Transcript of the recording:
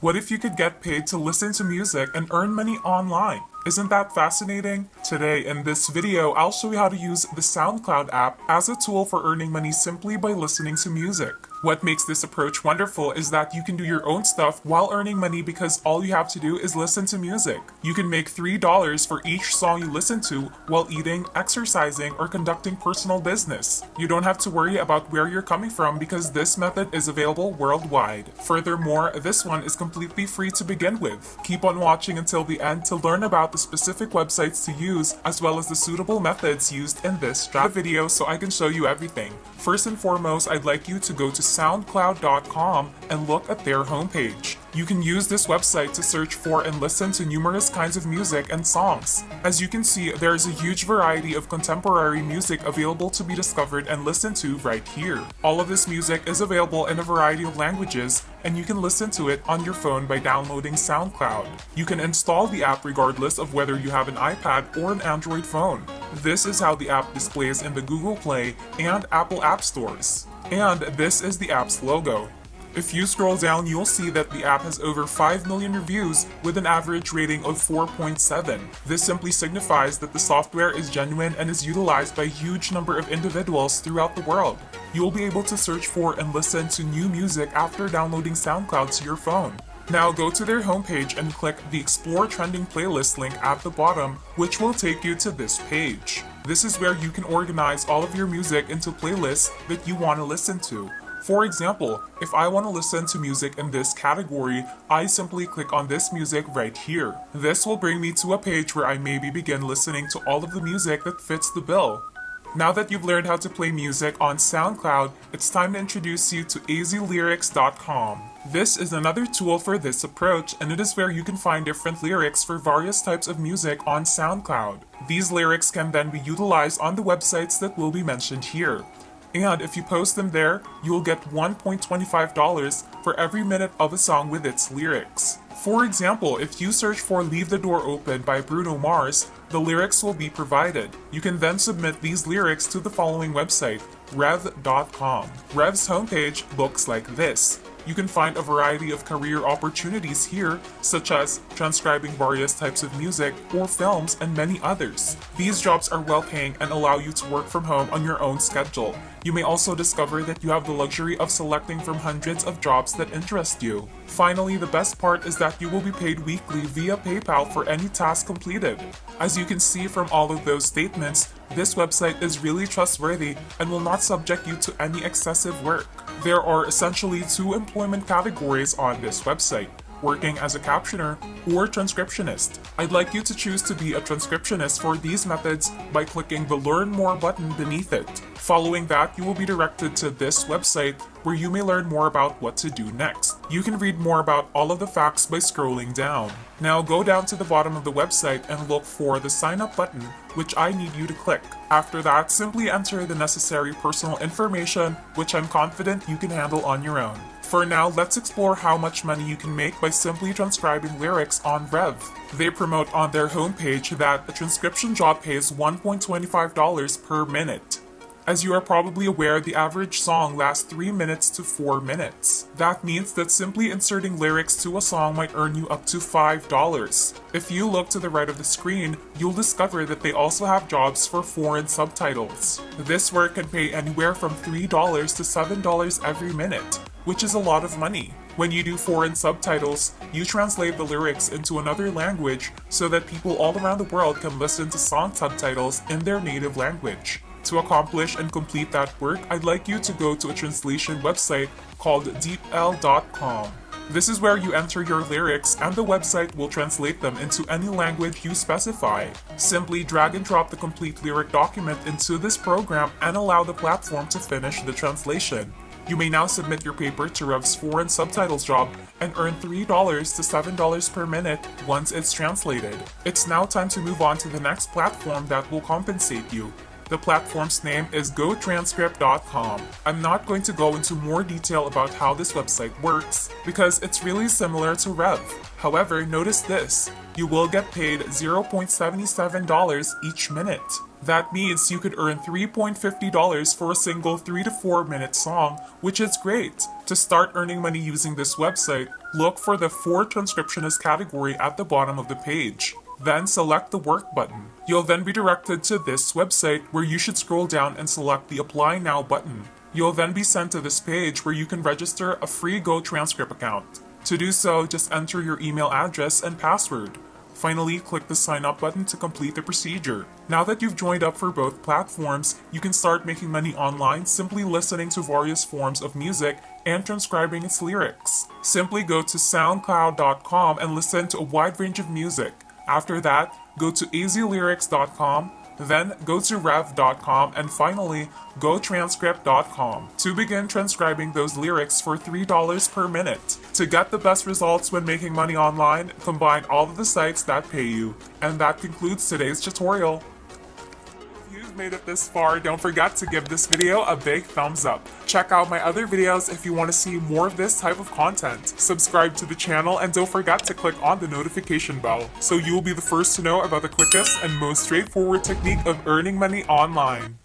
What if you could get paid to listen to music and earn money online? Isn't that fascinating? Today in this video, I'll show you how to use the SoundCloud app as a tool for earning money simply by listening to music. What makes this approach wonderful is that you can do your own stuff while earning money because all you have to do is listen to music. You can make $3 for each song you listen to while eating, exercising, or conducting personal business. You don't have to worry about where you're coming from because this method is available worldwide. Furthermore, this one is completely free to begin with. Keep on watching until the end to learn about the specific websites to use as well as the suitable methods used in this video so I can show you everything. First and foremost, I'd like you to go to soundcloud.com and look at their homepage. You can use this website to search for and listen to numerous kinds of music and songs. As you can see, there is a huge variety of contemporary music available to be discovered and listened to right here. All of this music is available in a variety of languages, and you can listen to it on your phone by downloading SoundCloud. You can install the app regardless of whether you have an iPad or an Android phone. This is how the app displays in the Google Play and Apple App Stores. And this is the app's logo. If you scroll down, you'll see that the app has over 5 million reviews with an average rating of 4.7. This simply signifies that the software is genuine and is utilized by a huge number of individuals throughout the world. You'll be able to search for and listen to new music after downloading SoundCloud to your phone. Now go to their homepage and click the Explore Trending Playlist link at the bottom, which will take you to this page. This is where you can organize all of your music into playlists that you want to listen to. For example, if I want to listen to music in this category, I simply click on this music right here. This will bring me to a page where I maybe begin listening to all of the music that fits the bill. Now that you've learned how to play music on SoundCloud, it's time to introduce you to azlyrics.com. This is another tool for this approach, and it is where you can find different lyrics for various types of music on SoundCloud. These lyrics can then be utilized on the websites that will be mentioned here. And if you post them there, you will get $1.25 for every minute of a song with its lyrics. For example, if you search for Leave the Door Open by Bruno Mars, the lyrics will be provided. You can then submit these lyrics to the following website, rev.com. Rev's homepage looks like this. You can find a variety of career opportunities here, such as transcribing various types of music or films and many others. These jobs are well-paying and allow you to work from home on your own schedule. You may also discover that you have the luxury of selecting from hundreds of jobs that interest you. Finally, the best part is that you will be paid weekly via PayPal for any task completed. As you can see from all of those statements, this website is really trustworthy and will not subject you to any excessive work. There are essentially two employment categories on this website: working as a captioner or transcriptionist. I'd like you to choose to be a transcriptionist for these methods by clicking the Learn More button beneath it. Following that, you will be directed to this website where you may learn more about what to do next. You can read more about all of the facts by scrolling down. Now go down to the bottom of the website and look for the Sign Up button, which I need you to click. After that, simply enter the necessary personal information, which I'm confident you can handle on your own. For now, let's explore how much money you can make by simply transcribing lyrics on Rev. They promote on their homepage that a transcription job pays $1.25 per minute. As you are probably aware, the average song lasts 3 minutes to 4 minutes. That means that simply inserting lyrics to a song might earn you up to $5. If you look to the right of the screen, you'll discover that they also have jobs for foreign subtitles. This work can pay anywhere from $3 to $7 every minute, which is a lot of money. When you do foreign subtitles, you translate the lyrics into another language so that people all around the world can listen to song subtitles in their native language. To accomplish and complete that work, I'd like you to go to a translation website called deepl.com. This is where you enter your lyrics and the website will translate them into any language you specify. Simply drag and drop the complete lyric document into this program and allow the platform to finish the translation. You may now submit your paper to Rev's foreign subtitles job and earn $3 to $7 per minute once it's translated. It's now time to move on to the next platform that will compensate you. The platform's name is gotranscript.com. I'm not going to go into more detail about how this website works because it's really similar to Rev. However, notice this. You will get paid $0.77 each minute. That means you could earn $3.50 for a single 3 to 4 minute song, which is great. To start earning money using this website, look for the For Transcriptionist category at the bottom of the page. Then select the Work button. You'll then be directed to this website where you should scroll down and select the Apply Now button. You'll then be sent to this page where you can register a free Go Transcript account. To do so, just enter your email address and password. Finally, click the Sign Up button to complete the procedure. Now that you've joined up for both platforms, you can start making money online simply listening to various forms of music and transcribing its lyrics. Simply go to soundcloud.com and listen to a wide range of music. After that, go to easylyrics.com, then go to rev.com, and finally, gotranscript.com to begin transcribing those lyrics for $3 per minute. To get the best results when making money online, combine all of the sites that pay you. And that concludes today's tutorial. If you've made it this far, don't forget to give this video a big thumbs up. Check out my other videos if you want to see more of this type of content. Subscribe to the channel and don't forget to click on the notification bell so you will be the first to know about the quickest and most straightforward technique of earning money online.